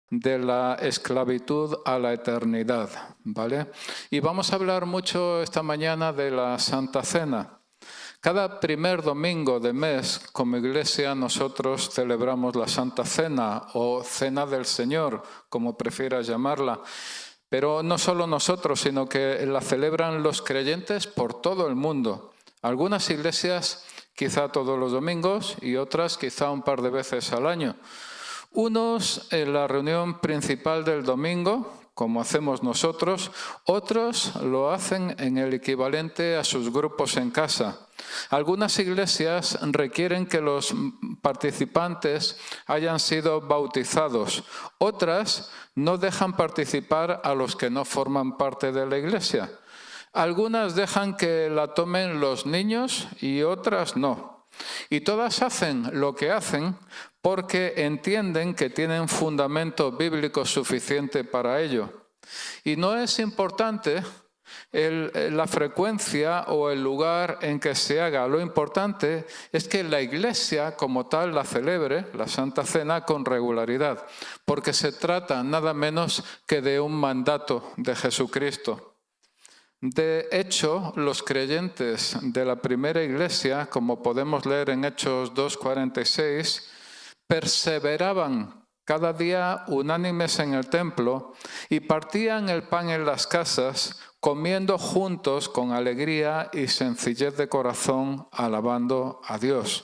de la esclavitud a la eternidad, ¿vale? Y vamos a hablar mucho esta mañana de la Santa Cena. Cada primer domingo de mes, como iglesia, nosotros celebramos la Santa Cena o Cena del Señor, como prefieras llamarla. Pero no solo nosotros, sino que la celebran los creyentes por todo el mundo. Algunas iglesias quizá todos los domingos y otras quizá un par de veces al año. Unos en la reunión principal del domingo, como hacemos nosotros, otros lo hacen en el equivalente a sus grupos en casa. Algunas iglesias requieren que los participantes hayan sido bautizados, otras no dejan participar a los que no forman parte de la iglesia. Algunas dejan que la tomen los niños y otras no. Y todas hacen lo que hacen porque entienden que tienen fundamento bíblico suficiente para ello. Y no es importante la frecuencia o el lugar en que se haga. Lo importante es que la iglesia como tal la celebre, la Santa Cena, con regularidad, porque se trata nada menos que de un mandato de Jesucristo. De hecho, los creyentes de la primera iglesia, como podemos leer en Hechos 2:46, perseveraban cada día unánimes en el templo y partían el pan en las casas, comiendo juntos con alegría y sencillez de corazón, alabando a Dios.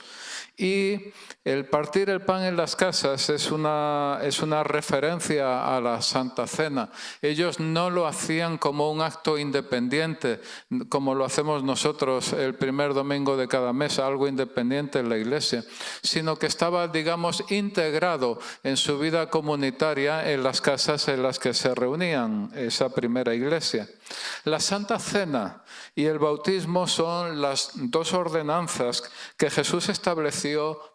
Y el partir el pan en las casas es una referencia a la Santa Cena. Ellos no lo hacían como un acto independiente, como lo hacemos nosotros el primer domingo de cada mes, algo independiente en la iglesia, sino que estaba, digamos, integrado en su vida comunitaria en las casas en las que se reunían esa primera iglesia. La Santa Cena y el bautismo son las dos ordenanzas que Jesús estableció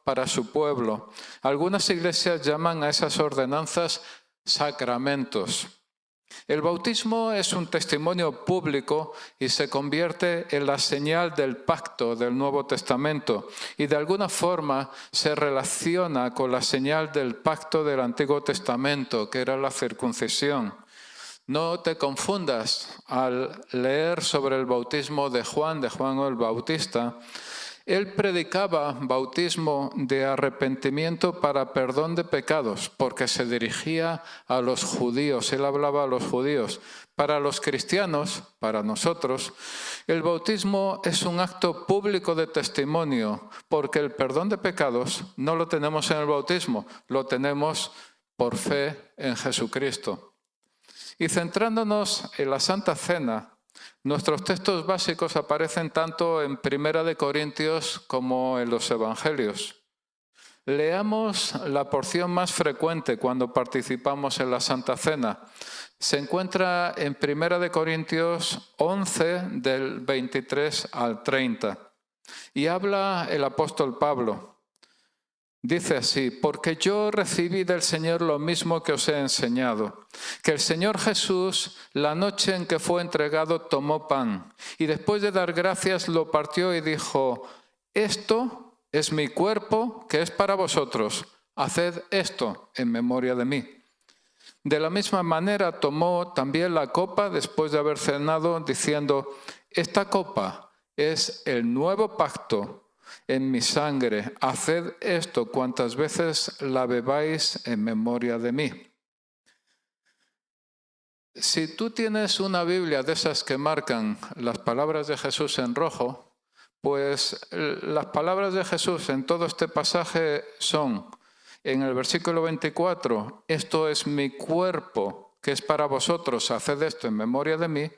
para su pueblo. Algunas iglesias llaman a esas ordenanzas sacramentos. El bautismo es un testimonio público y se convierte en la señal del pacto del Nuevo Testamento y de alguna forma se relaciona con la señal del pacto del Antiguo Testamento, que era la circuncisión. No te confundas al leer sobre el bautismo de Juan el Bautista. Él predicaba bautismo de arrepentimiento para perdón de pecados, porque se dirigía a los judíos, él hablaba a los judíos. Para los cristianos, para nosotros, el bautismo es un acto público de testimonio, porque el perdón de pecados no lo tenemos en el bautismo, lo tenemos por fe en Jesucristo. Y centrándonos en la Santa Cena, nuestros textos básicos aparecen tanto en Primera de Corintios como en los Evangelios. Leamos la porción más frecuente cuando participamos en la Santa Cena. Se encuentra en Primera de Corintios 11, del 23 al 30. Y habla el apóstol Pablo. Dice así: porque yo recibí del Señor lo mismo que os he enseñado, que el Señor Jesús, la noche en que fue entregado, tomó pan, y después de dar gracias lo partió y dijo: esto es mi cuerpo que es para vosotros, haced esto en memoria de mí. De la misma manera tomó también la copa después de haber cenado, diciendo: esta copa es el nuevo pacto en mi sangre, haced esto cuantas veces la bebáis en memoria de mí. Si tú tienes una Biblia de esas que marcan las palabras de Jesús en rojo, pues las palabras de Jesús en todo este pasaje son, en el versículo 24, esto es mi cuerpo que es para vosotros, haced esto en memoria de mí,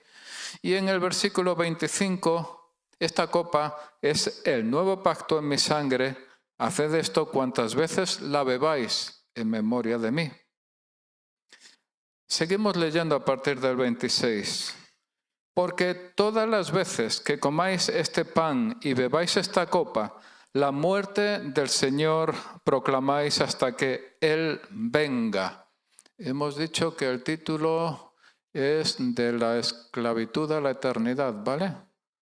y en el versículo 25, esta copa es el nuevo pacto en mi sangre, haced esto cuantas veces la bebáis en memoria de mí. Seguimos leyendo a partir del 26. Porque todas las veces que comáis este pan y bebáis esta copa, la muerte del Señor proclamáis hasta que Él venga. Hemos dicho que el título es de la esclavitud a la eternidad, ¿vale?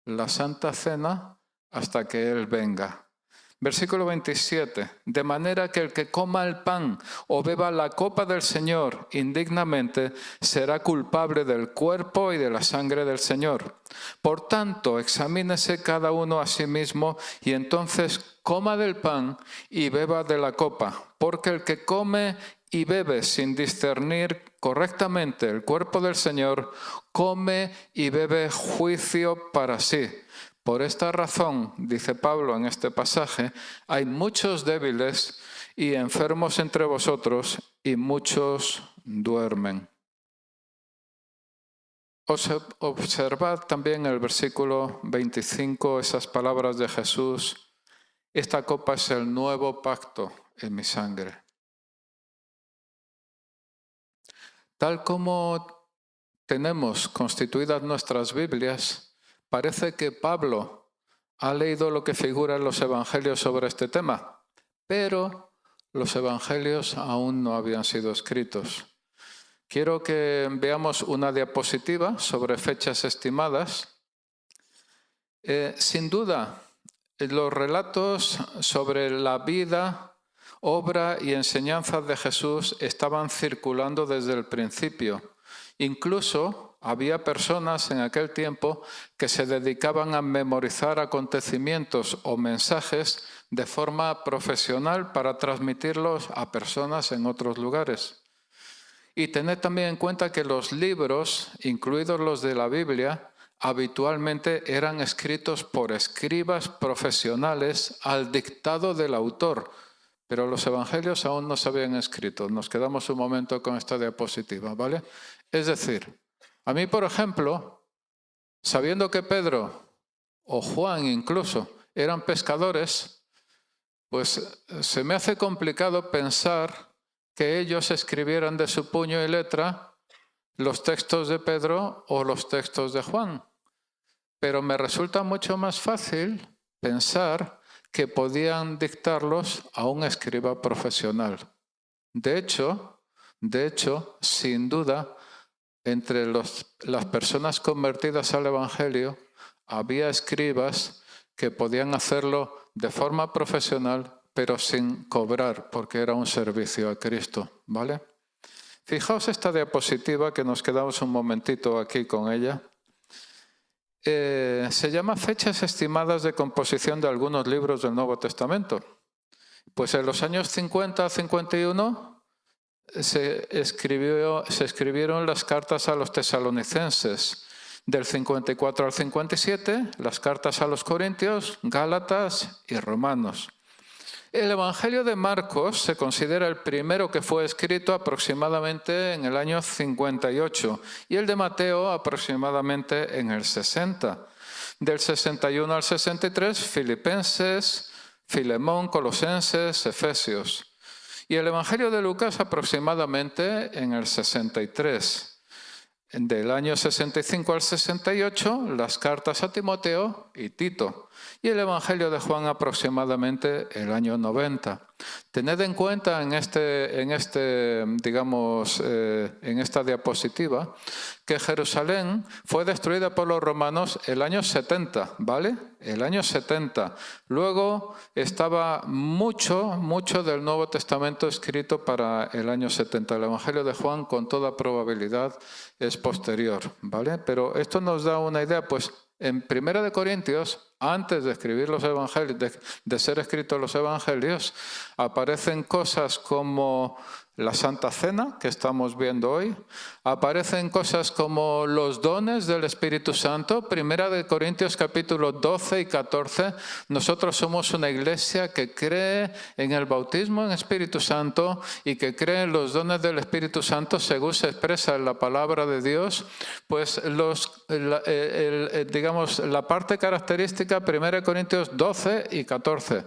La Santa Cena hasta que Él venga. Versículo 27. De manera que el que coma el pan o beba la copa del Señor indignamente será culpable del cuerpo y de la sangre del Señor. Por tanto, examínese cada uno a sí mismo y entonces coma del pan y beba de la copa. Porque el que come y bebe sin discernir correctamente el cuerpo del Señor, come y bebe juicio para sí. Por esta razón, dice Pablo en este pasaje, hay muchos débiles y enfermos entre vosotros y muchos duermen. Observad también el versículo 25, esas palabras de Jesús. Esta copa es el nuevo pacto en mi sangre. Tal como tenemos constituidas nuestras Biblias, parece que Pablo ha leído lo que figura en los evangelios sobre este tema, pero los evangelios aún no habían sido escritos. Quiero que veamos una diapositiva sobre fechas estimadas. Sin duda, los relatos sobre la vida, obra y enseñanzas de Jesús estaban circulando desde el principio. Incluso había personas en aquel tiempo que se dedicaban a memorizar acontecimientos o mensajes de forma profesional para transmitirlos a personas en otros lugares. Y tened también en cuenta que los libros, incluidos los de la Biblia, habitualmente eran escritos por escribas profesionales al dictado del autor. Pero los evangelios aún no se habían escrito. Nos quedamos un momento con esta diapositiva, ¿vale? Es decir, a mí, por ejemplo, sabiendo que Pedro o Juan incluso eran pescadores, pues se me hace complicado pensar que ellos escribieran de su puño y letra los textos de Pedro o los textos de Juan. Pero me resulta mucho más fácil pensar que podían dictarlos a un escriba profesional. De hecho, sin duda, entre las personas convertidas al Evangelio, había escribas que podían hacerlo de forma profesional, pero sin cobrar, porque era un servicio a Cristo, ¿vale? Fijaos esta diapositiva, que nos quedamos un momentito aquí con ella. Se llama Fechas estimadas de composición de algunos libros del Nuevo Testamento. Pues en los años 50 a 51 se escribieron las cartas a los tesalonicenses. Del 54 al 57, las cartas a los corintios, gálatas y romanos. El Evangelio de Marcos se considera el primero que fue escrito aproximadamente en el año 58 y el de Mateo aproximadamente en el 60. Del 61 al 63, Filipenses, Filemón, Colosenses, Efesios. Y el Evangelio de Lucas aproximadamente en el 63. Del año 65 al 68, las cartas a Timoteo y Tito. Y el Evangelio de Juan aproximadamente el año 90. Tened en cuenta en esta diapositiva que Jerusalén fue destruida por los romanos el año 70, ¿vale? El año 70. Luego estaba mucho del Nuevo Testamento escrito para el año 70. El Evangelio de Juan, con toda probabilidad, es posterior, ¿vale? Pero esto nos da una idea, pues en 1 Corintios, antes de escribir los evangelios, de ser escritos los evangelios, aparecen cosas como la Santa Cena, que estamos viendo hoy, aparecen cosas como los dones del Espíritu Santo. 1 Corintios capítulo 12 y 14, nosotros somos una iglesia que cree en el bautismo en Espíritu Santo y que cree en los dones del Espíritu Santo según se expresa en la palabra de Dios. Pues la parte característica, 1 Corintios 12 y 14,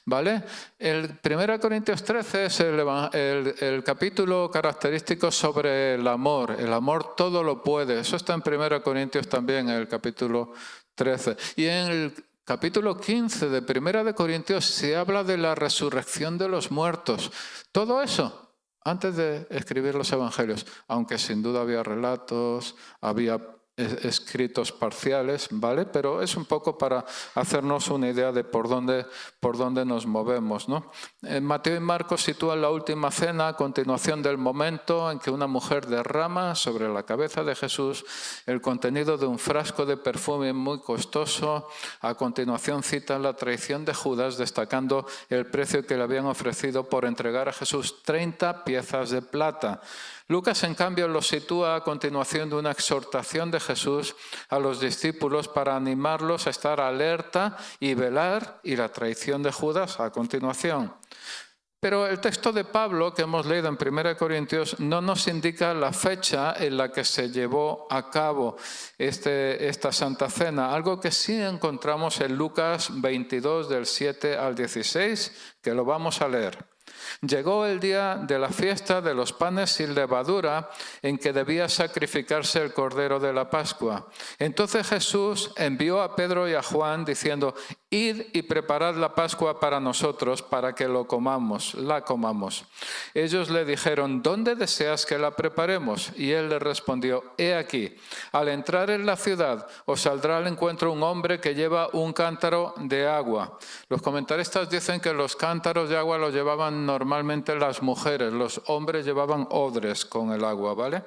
¿vale? El 1 Corintios 13 es el capítulo característico sobre el amor. El amor todo lo puede. Eso está en 1 Corintios también, en el capítulo 13. Y en el capítulo 15 de 1 Corintios se habla de la resurrección de los muertos. Todo eso antes de escribir los evangelios, aunque sin duda había relatos, había escritos parciales, ¿vale? Pero es un poco para hacernos una idea de por dónde nos movemos, ¿no? Mateo y Marcos sitúan la última cena a continuación del momento en que una mujer derrama sobre la cabeza de Jesús el contenido de un frasco de perfume muy costoso. A continuación citan la traición de Judas, destacando el precio que le habían ofrecido por entregar a Jesús 30 piezas de plata. Lucas, en cambio, lo sitúa a continuación de una exhortación de Jesús a los discípulos para animarlos a estar alerta y velar, y la traición de Judas a continuación. Pero el texto de Pablo que hemos leído en 1 Corintios no nos indica la fecha en la que se llevó a cabo esta Santa Cena, algo que sí encontramos en Lucas 22 del 7 al 16, que lo vamos a leer. Llegó el día de la fiesta de los panes sin levadura, en que debía sacrificarse el cordero de la Pascua. Entonces Jesús envió a Pedro y a Juan diciendo: «Id y preparad la Pascua para nosotros, para que la comamos». Ellos le dijeron: «¿Dónde deseas que la preparemos?». Y él les respondió: «He aquí, al entrar en la ciudad os saldrá al encuentro un hombre que lleva un cántaro de agua». Los comentaristas dicen que los cántaros de agua los llevaban normalmente las mujeres, los hombres llevaban odres con el agua, ¿vale?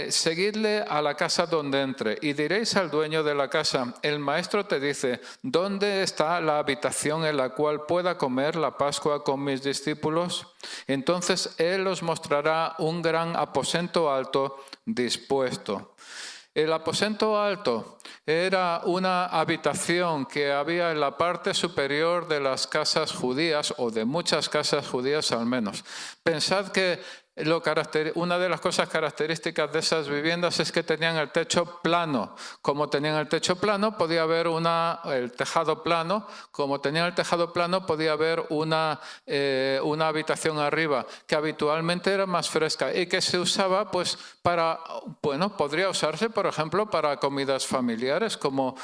Seguidle a la casa donde entre y diréis al dueño de la casa: el maestro te dice, ¿dónde está la habitación en la cual pueda comer la Pascua con mis discípulos? Entonces él os mostrará un gran aposento alto dispuesto. El aposento alto era una habitación que había en la parte superior de las casas judías, o de muchas casas judías al menos. Pensad que una de las cosas características de esas viviendas es que tenían el techo plano. Como tenían el techo plano, podía haber el tejado plano. Como tenían el tejado plano, podía haber una habitación arriba, que habitualmente era más fresca y que se usaba pues podría usarse, por ejemplo, para comidas familiares, como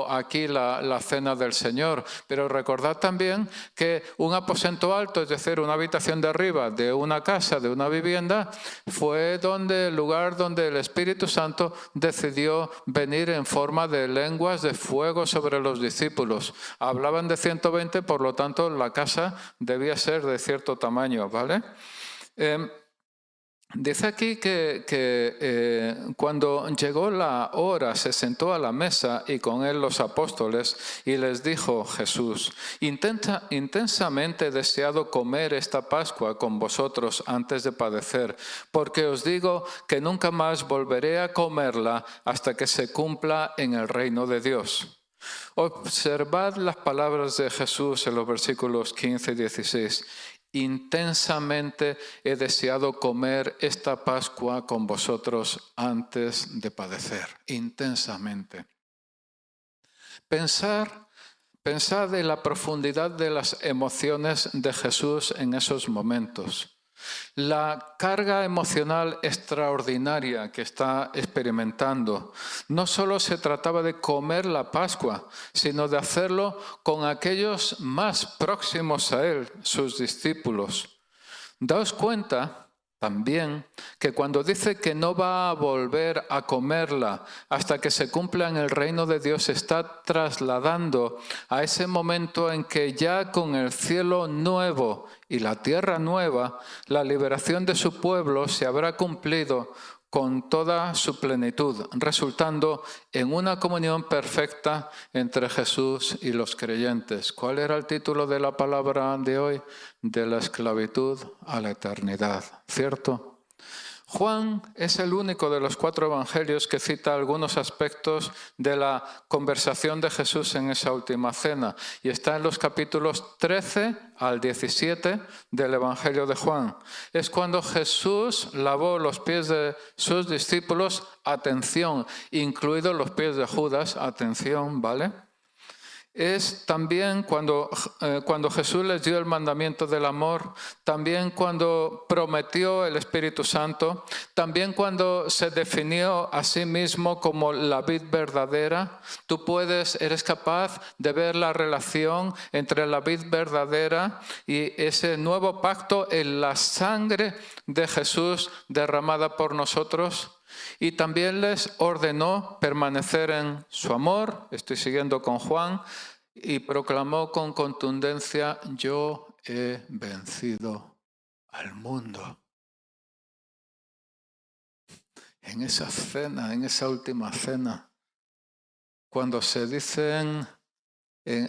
aquí la cena del Señor. Pero recordad también que un aposento alto, es decir, una habitación de arriba de una casa, de una vivienda, fue el lugar donde el Espíritu Santo decidió venir en forma de lenguas de fuego sobre los discípulos. Hablaban de 120, por lo tanto la casa debía ser de cierto tamaño, ¿vale? Dice aquí que cuando llegó la hora se sentó a la mesa y con él los apóstoles, y les dijo Jesús: intensamente he deseado comer esta Pascua con vosotros antes de padecer, porque os digo que nunca más volveré a comerla hasta que se cumpla en el reino de Dios. Observad las palabras de Jesús en los versículos 15 y 16. Intensamente he deseado comer esta Pascua con vosotros antes de padecer. Intensamente. Pensad en la profundidad de las emociones de Jesús en esos momentos. La carga emocional extraordinaria que está experimentando. No solo se trataba de comer la Pascua, sino de hacerlo con aquellos más próximos a él, sus discípulos. Daos cuenta también que cuando dice que no va a volver a comerla hasta que se cumpla en el reino de Dios, está trasladando a ese momento en que ya con el cielo nuevo y la tierra nueva, la liberación de su pueblo se habrá cumplido con toda su plenitud, resultando en una comunión perfecta entre Jesús y los creyentes. ¿Cuál era el título de la palabra de hoy? De la esclavitud a la eternidad, ¿cierto? Juan es el único de los 4 evangelios que cita algunos aspectos de la conversación de Jesús en esa última cena, y está en los capítulos 13 al 17 del Evangelio de Juan. Es cuando Jesús lavó los pies de sus discípulos, atención, incluidos los pies de Judas, atención, ¿vale? es también cuando Jesús les dio el mandamiento del amor, también cuando prometió el Espíritu Santo, también cuando se definió a sí mismo como la vid verdadera. Tú eres capaz de ver la relación entre la vid verdadera y ese nuevo pacto en la sangre de Jesús derramada por nosotros. Y también les ordenó permanecer en su amor, estoy siguiendo con Juan, y proclamó con contundencia: yo he vencido al mundo. En esa cena, en esa última cena, cuando se dicen,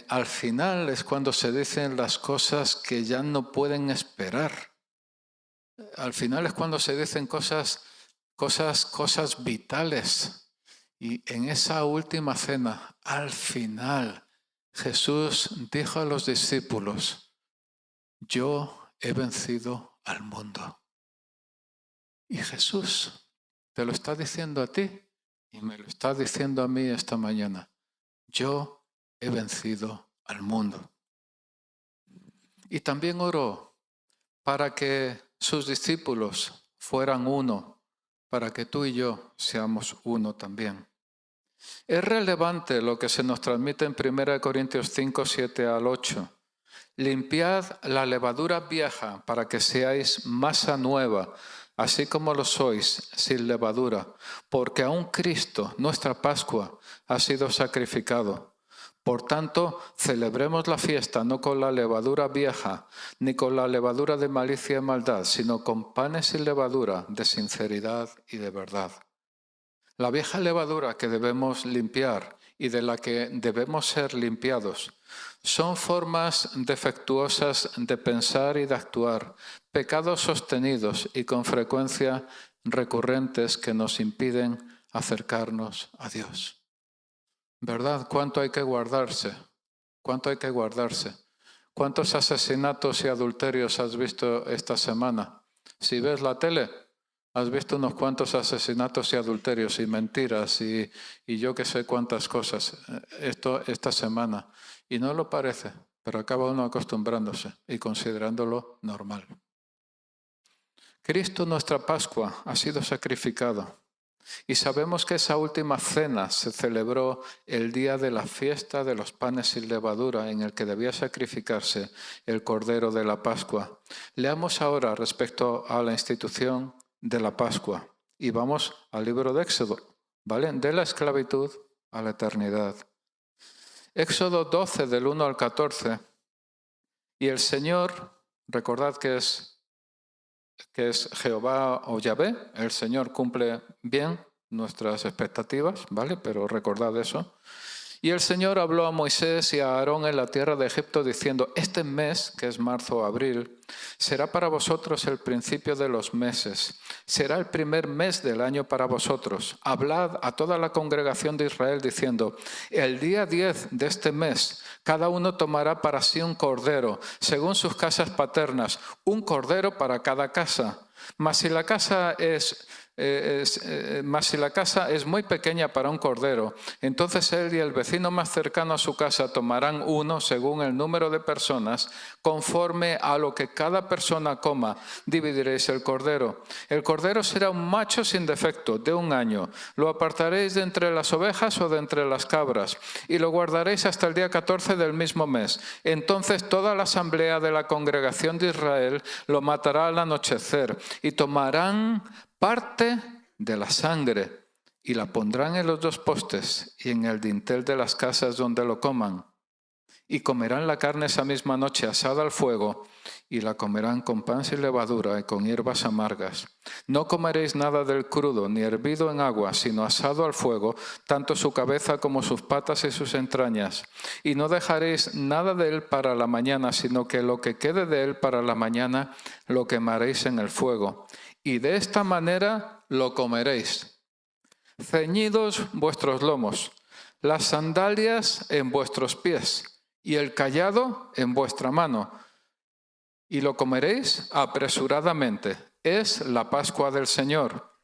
al final es cuando se dicen las cosas que ya no pueden esperar. Al final es cuando se dicen cosas vitales. Y en esa última cena, al final, Jesús dijo a los discípulos: yo he vencido al mundo. Y Jesús te lo está diciendo a ti y me lo está diciendo a mí esta mañana: yo he vencido al mundo. Y también oró para que sus discípulos fueran uno, para que tú y yo seamos uno también. Es relevante lo que se nos transmite en 1 Corintios 5, 7 al 8. Limpiad la levadura vieja para que seáis masa nueva, así como lo sois, sin levadura, porque aún Cristo, nuestra Pascua, ha sido sacrificado. Por tanto, celebremos la fiesta no con la levadura vieja, ni con la levadura de malicia y maldad, sino con panes sin levadura, de sinceridad y de verdad. La vieja levadura que debemos limpiar y de la que debemos ser limpiados son formas defectuosas de pensar y de actuar, pecados sostenidos y con frecuencia recurrentes que nos impiden acercarnos a Dios. ¿Verdad? ¿Cuánto hay que guardarse? ¿Cuánto hay que guardarse? ¿Cuántos asesinatos y adulterios has visto esta semana? Si ves la tele, has visto unos cuantos asesinatos y adulterios y mentiras y yo que sé cuántas cosas esta semana. Y no lo parece, pero acaba uno acostumbrándose y considerándolo normal. Cristo, nuestra Pascua, ha sido sacrificado. Y sabemos que esa última cena se celebró el día de la fiesta de los panes sin levadura, en el que debía sacrificarse el Cordero de la Pascua. Leamos ahora respecto a la institución de la Pascua. Y vamos al libro de Éxodo, ¿vale? De la esclavitud a la eternidad. Éxodo 12, del 1 al 14. Y el Señor, recordad que es Jehová o Yahvé, el Señor cumple bien nuestras expectativas, ¿vale? Pero recordad eso. Y el Señor habló a Moisés y a Aarón en la tierra de Egipto diciendo: este mes, que es marzo o abril, será para vosotros el principio de los meses. Será el primer mes del año para vosotros. Hablad a toda la congregación de Israel diciendo: el día 10 de este mes, cada uno tomará para sí un cordero, según sus casas paternas, un cordero para cada casa. Mas si la casa es muy pequeña para un cordero, entonces él y el vecino más cercano a su casa tomarán uno según el número de personas, conforme a lo que cada persona coma, dividiréis el cordero. El cordero será un macho sin defecto, de 1 año. Lo apartaréis de entre las ovejas o de entre las cabras, y lo guardaréis hasta el día 14 del mismo mes. Entonces toda la asamblea de la congregación de Israel lo matará al anochecer, y tomarán parte de la sangre y la pondrán en los 2 postes y en el dintel de las casas donde lo coman. Y comerán la carne esa misma noche asada al fuego, y la comerán con pan sin levadura y con hierbas amargas. No comeréis nada del crudo, ni hervido en agua, sino asado al fuego, tanto su cabeza como sus patas y sus entrañas. Y no dejaréis nada de él para la mañana, sino que lo que quede de él para la mañana lo quemaréis en el fuego. Y de esta manera lo comeréis. Ceñidos vuestros lomos, las sandalias en vuestros pies, y el cayado en vuestra mano, y lo comeréis apresuradamente. Es la Pascua del Señor.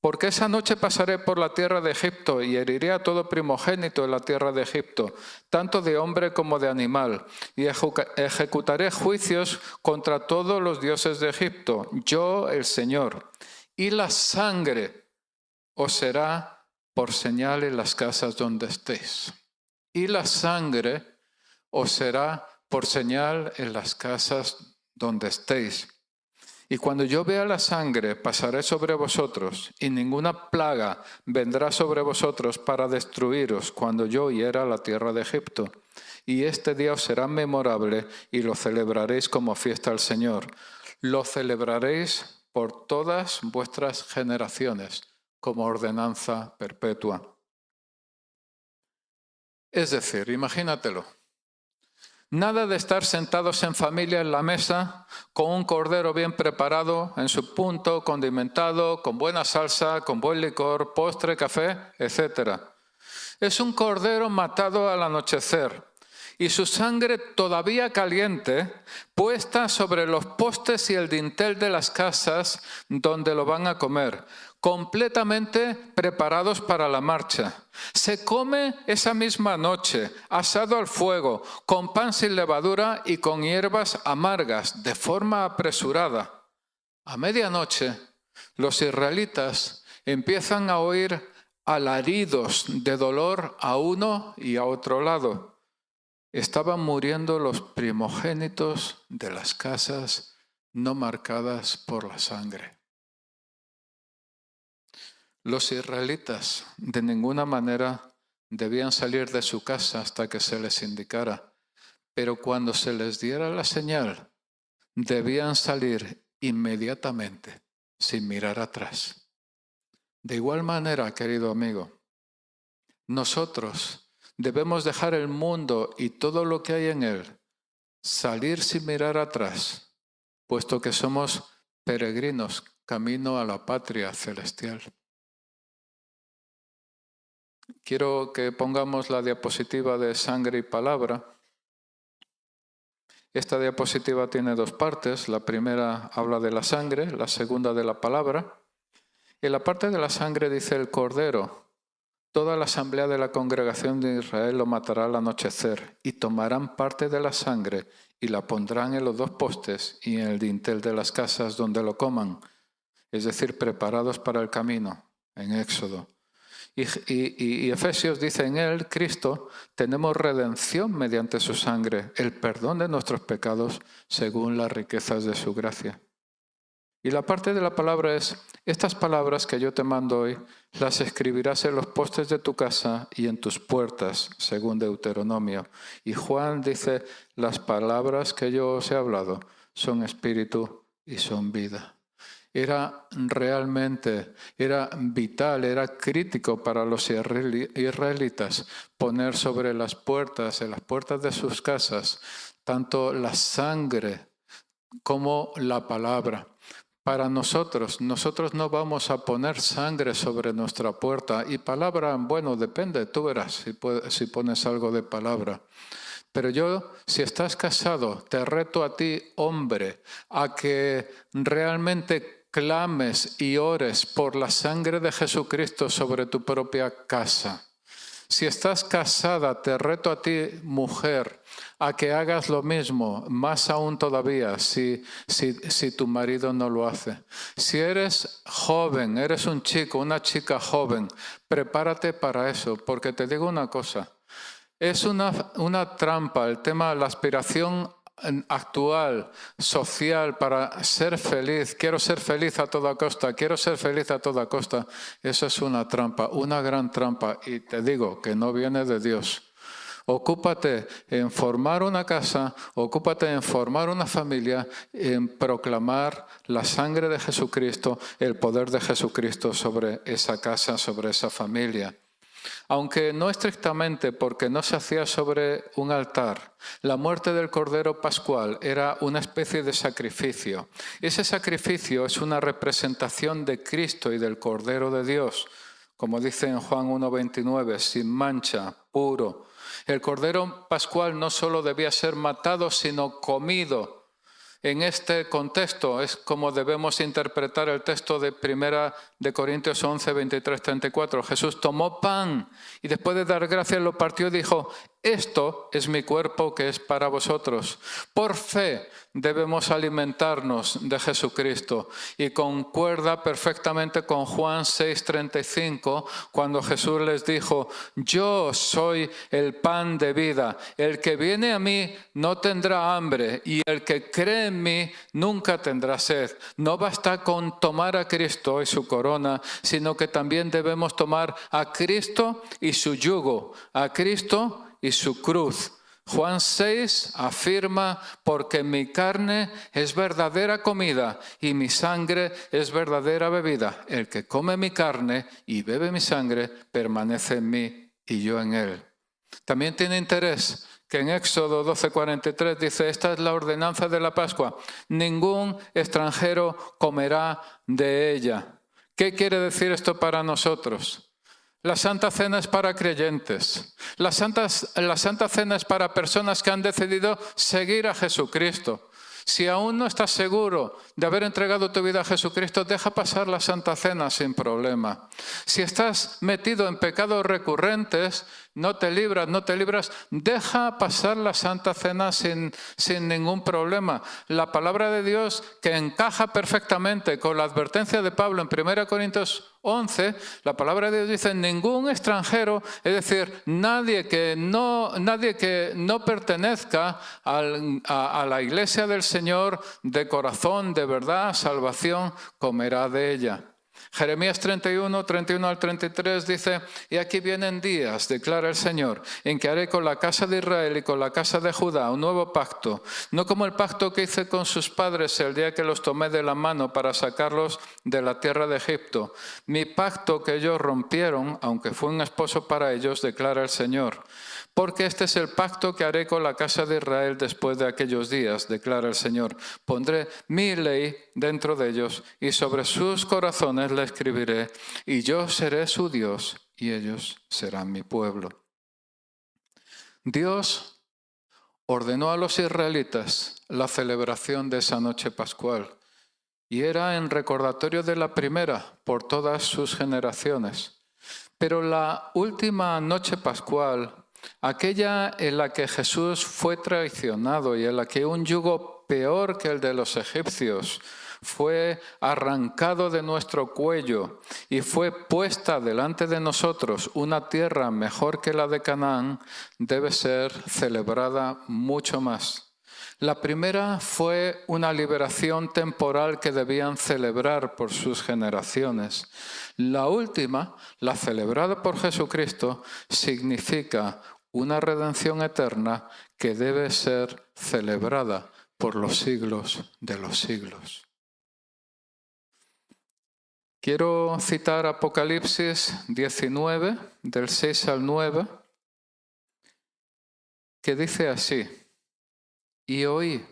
Porque esa noche pasaré por la tierra de Egipto y heriré a todo primogénito en la tierra de Egipto, tanto de hombre como de animal, y ejecutaré juicios contra todos los dioses de Egipto, yo el Señor. Y la sangre os será por señal en las casas donde estéis. Y la sangre os será por señal en las casas donde estéis. Y cuando yo vea la sangre, pasaré sobre vosotros, y ninguna plaga vendrá sobre vosotros para destruiros cuando yo hiera la tierra de Egipto. Y este día os será memorable y lo celebraréis como fiesta al Señor. Lo celebraréis por todas vuestras generaciones, como ordenanza perpetua. Es decir, imagínatelo. Nada de estar sentados en familia en la mesa con un cordero bien preparado, en su punto, condimentado, con buena salsa, con buen licor, postre, café, etc. Es un cordero matado al anochecer y su sangre todavía caliente, puesta sobre los postes y el dintel de las casas donde lo van a comer, completamente preparados para la marcha. Se come esa misma noche, asado al fuego, con pan sin levadura y con hierbas amargas, de forma apresurada. A medianoche, los israelitas empiezan a oír alaridos de dolor a uno y a otro lado. Estaban muriendo los primogénitos de las casas no marcadas por la sangre. Los israelitas de ninguna manera debían salir de su casa hasta que se les indicara, pero cuando se les diera la señal, debían salir inmediatamente, sin mirar atrás. De igual manera, querido amigo, nosotros debemos dejar el mundo y todo lo que hay en él, salir sin mirar atrás, puesto que somos peregrinos camino a la patria celestial. Quiero que pongamos la diapositiva de sangre y palabra. Esta diapositiva tiene dos partes. La primera habla de la sangre, la segunda de la palabra. En la parte de la sangre dice el Cordero: toda la asamblea de la congregación de Israel lo matará al anochecer, y tomarán parte de la sangre y la pondrán en los dos postes y en el dintel de las casas donde lo coman, es decir, preparados para el camino, en Éxodo. Y Efesios dice: en él, Cristo, tenemos redención mediante su sangre, el perdón de nuestros pecados según las riquezas de su gracia. Y la parte de la palabra es: estas palabras que yo te mando hoy, las escribirás en los postes de tu casa y en tus puertas, según Deuteronomio. Y Juan dice: las palabras que yo os he hablado son espíritu y son vida. Era vital, era crítico para los israelitas poner sobre las puertas, en las puertas de sus casas, tanto la sangre como la palabra. Para nosotros no vamos a poner sangre sobre nuestra puerta. Y palabra, bueno, depende, tú verás si pones algo de palabra. Pero yo, si estás casado, te reto a ti, hombre, a que realmente clames y ores por la sangre de Jesucristo sobre tu propia casa. Si estás casada, te reto a ti, mujer, a que hagas lo mismo, más aún todavía, si tu marido no lo hace. Si eres joven, eres un chico, una chica joven, prepárate para eso, porque te digo una cosa, es una trampa el tema de la aspiración actual, social, para ser feliz. Quiero ser feliz a toda costa, quiero ser feliz a toda costa. Eso es una trampa, una gran trampa, y te digo que no viene de Dios. Ocúpate en formar una casa, ocúpate en formar una familia, en proclamar la sangre de Jesucristo, el poder de Jesucristo sobre esa casa, sobre esa familia. Aunque no estrictamente, porque no se hacía sobre un altar, la muerte del Cordero Pascual era una especie de sacrificio. Ese sacrificio es una representación de Cristo y del Cordero de Dios, como dice en Juan 1:29, sin mancha, puro. El Cordero Pascual no solo debía ser matado, sino comido. en este contexto es como debemos interpretar el texto de 1 de Corintios 11, 23, 34. Jesús tomó pan y después de dar gracias lo partió y dijo: esto es mi cuerpo que es para vosotros. Por fe debemos alimentarnos de Jesucristo y concuerda perfectamente con Juan 6:35 cuando Jesús les dijo: yo soy el pan de vida, el que viene a mí no tendrá hambre y el que cree en mí nunca tendrá sed. No basta con tomar a Cristo y su corona, sino que también debemos tomar a Cristo y su yugo, a Cristo y su cruz. Juan 6 afirma: porque mi carne es verdadera comida y mi sangre es verdadera bebida. El que come mi carne y bebe mi sangre permanece en mí y yo en él. También tiene interés que en Éxodo 12:43 dice: esta es la ordenanza de la Pascua, ningún extranjero comerá de ella. ¿Qué quiere decir esto para nosotros? La Santa Cena es para creyentes. La Santa Cena es para personas que han decidido seguir a Jesucristo. Si aún no estás seguro de haber entregado tu vida a Jesucristo, deja pasar la Santa Cena sin problema. Si estás metido en pecados recurrentes, no te libras, deja pasar la Santa Cena sin ningún problema. La palabra de Dios, que encaja perfectamente con la advertencia de Pablo en 1 Corintios 11, la palabra de Dios dice: ningún extranjero, es decir, nadie que no pertenezca a la iglesia del Señor de corazón, de verdad, salvación, comerá de ella. Jeremías 31 al 33 dice: y aquí vienen días, declara el Señor, en que haré con la casa de Israel y con la casa de Judá un nuevo pacto, no como el pacto que hice con sus padres el día que los tomé de la mano para sacarlos de la tierra de Egipto. Mi pacto que ellos rompieron, aunque fue un esposo para ellos, declara el Señor. Porque este es el pacto que haré con la casa de Israel después de aquellos días, declara el Señor. Pondré mi ley dentro de ellos y sobre sus corazones la escribiré, y yo seré su Dios y ellos serán mi pueblo. Dios ordenó a los israelitas la celebración de esa noche pascual y era en recordatorio de la primera por todas sus generaciones. Pero la última noche pascual, aquella en la que Jesús fue traicionado y en la que un yugo peor que el de los egipcios fue arrancado de nuestro cuello y fue puesta delante de nosotros una tierra mejor que la de Canaán, debe ser celebrada mucho más. La primera fue una liberación temporal que debían celebrar por sus generaciones. La última, la celebrada por Jesucristo, significa una redención eterna que debe ser celebrada por los siglos de los siglos. Quiero citar Apocalipsis 19, del 6 al 9, que dice así: y oí.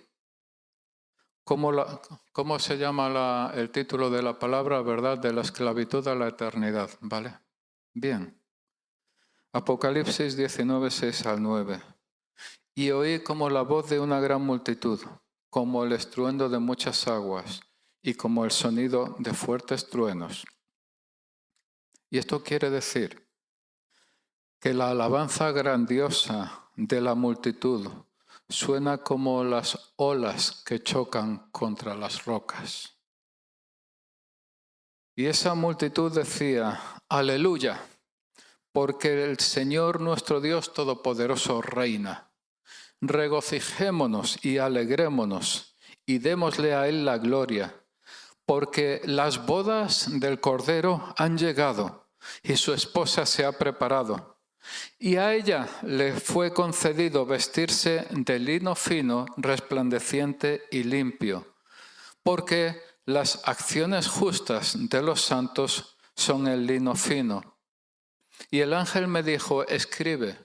¿Cómo se llama el título de la palabra, verdad? De la esclavitud a la eternidad, ¿vale? Bien. Apocalipsis 19, 6 al 9. Y oí como la voz de una gran multitud, como el estruendo de muchas aguas y como el sonido de fuertes truenos. Y esto quiere decir que la alabanza grandiosa de la multitud suena como las olas que chocan contra las rocas. Y esa multitud decía: aleluya, porque el Señor nuestro Dios Todopoderoso reina. Regocijémonos y alegrémonos y démosle a Él la gloria, porque las bodas del Cordero han llegado y su esposa se ha preparado. Y a ella le fue concedido vestirse de lino fino, resplandeciente y limpio, porque las acciones justas de los santos son el lino fino. Y el ángel me dijo: escribe,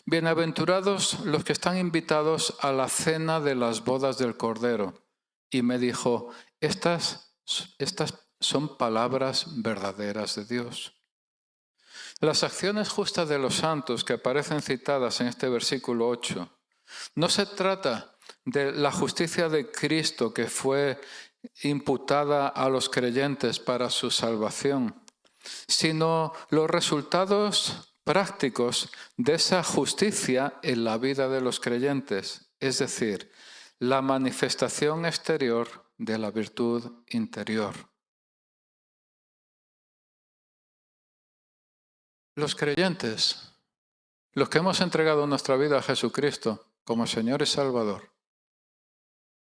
bienaventurados los que están invitados a la cena de las bodas del Cordero. Y me dijo: estas son palabras verdaderas de Dios. Las acciones justas de los santos que aparecen citadas en este versículo 8, no se trata de la justicia de Cristo que fue imputada a los creyentes para su salvación, sino los resultados prácticos de esa justicia en la vida de los creyentes, es decir, la manifestación exterior de la virtud interior. Los creyentes, los que hemos entregado nuestra vida a Jesucristo como Señor y Salvador,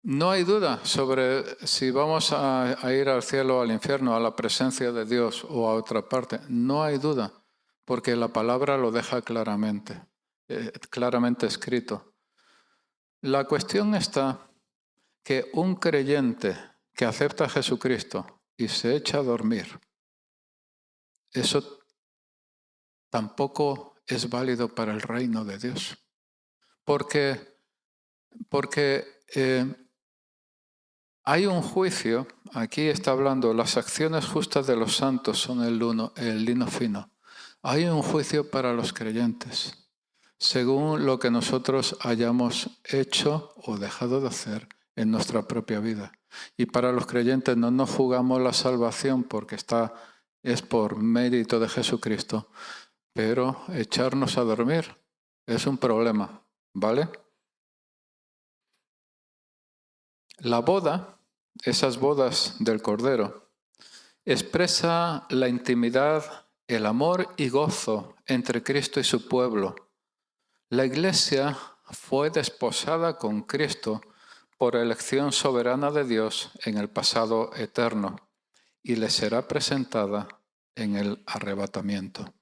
no hay duda sobre si vamos a ir al cielo o al infierno, a la presencia de Dios o a otra parte. No hay duda, porque la palabra lo deja claramente escrito. La cuestión está que un creyente que acepta a Jesucristo y se echa a dormir, eso tampoco es válido para el reino de Dios. Porque hay un juicio, aquí está hablando, las acciones justas de los santos son el lino fino. Hay un juicio para los creyentes, según lo que nosotros hayamos hecho o dejado de hacer en nuestra propia vida. Y para los creyentes no nos jugamos la salvación porque es por mérito de Jesucristo, pero echarnos a dormir es un problema, ¿vale? La boda, esas bodas del Cordero, expresa la intimidad, el amor y gozo entre Cristo y su pueblo. La Iglesia fue desposada con Cristo por elección soberana de Dios en el pasado eterno y le será presentada en el arrebatamiento.